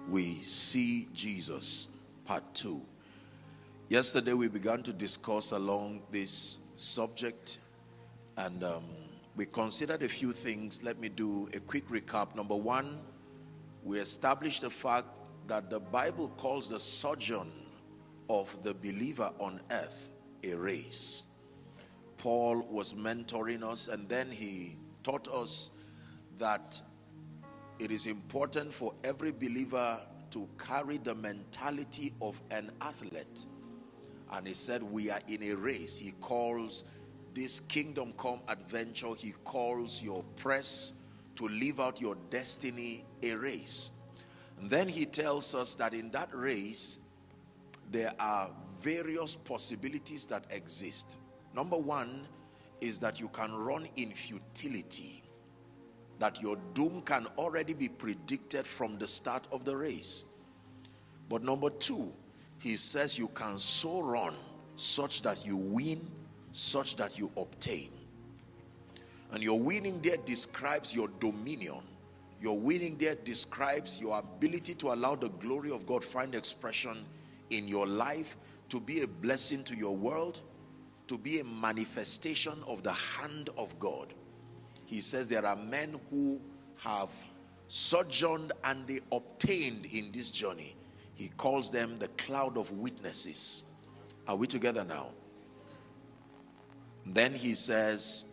we see Jesus, part 2. Yesterday we began to discuss along this subject, and we considered a few things. Let me do a quick recap. Number one, we established the fact that the Bible calls the sojourn of the believer on earth a race. Paul was mentoring us, and then he taught us that it is important for every believer to carry the mentality of an athlete. And he said we are in a race. He calls this kingdom come adventure, he calls your press to live out your destiny a race. And then he tells us that in that race there are various possibilities that exist. Number one is that you can run in futility, that your doom can already be predicted from the start of the race. But number two, he says you can so run such that you win, such that you obtain. And your winning there describes your dominion. Your winning there describes your ability to allow the glory of God find expression in your life, to be a blessing to your world, to be a manifestation of the hand of God. He says there are men who have sojourned and they obtained in this journey. He calls them the cloud of witnesses. Are we together now? Then he says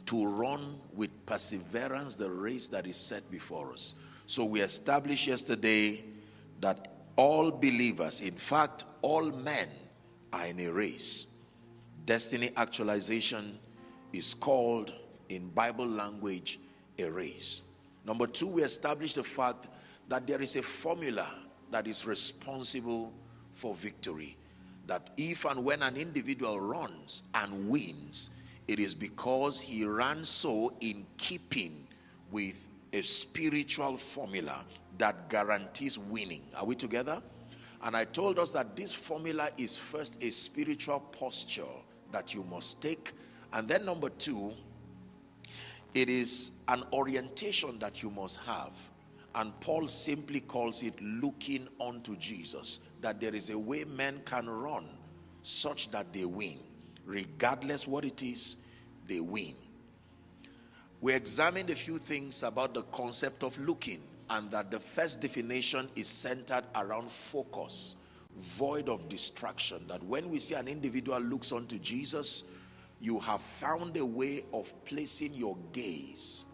to run with perseverance the race that is set before us. So we established yesterday that all believers, in fact all men, are in a race. Destiny actualization is called in Bible language a race. Number two, we established the fact that there is a formula that is responsible for victory. That if and when an individual runs and wins, it is because he ran so in keeping with a spiritual formula that guarantees winning. Are we together? And I told us that this formula is first a spiritual posture that you must take, and then number two, it is an orientation that you must have. And Paul simply calls it looking unto Jesus, that there is a way men can run such that they win. Regardless what it is, they win. We examined a few things about the concept of looking, and that the first definition is centered around focus, void of distraction. That when we see an individual looks unto Jesus, you have found a way of placing your gaze.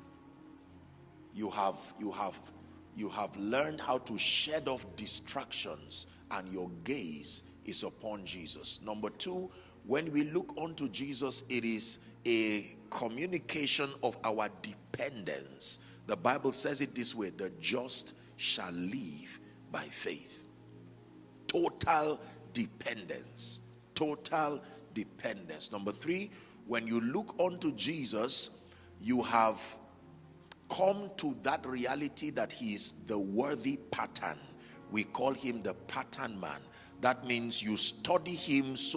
You have learned how to shed off distractions, and your gaze is upon Jesus. Number two, when we look unto Jesus, it is a communication of our dependence. The Bible says it this way: the just shall live by faith. Total dependence. Total dependence. Number three, when you look unto Jesus, you have come to that reality that he is the worthy pattern. We call him the pattern man. That means you study him so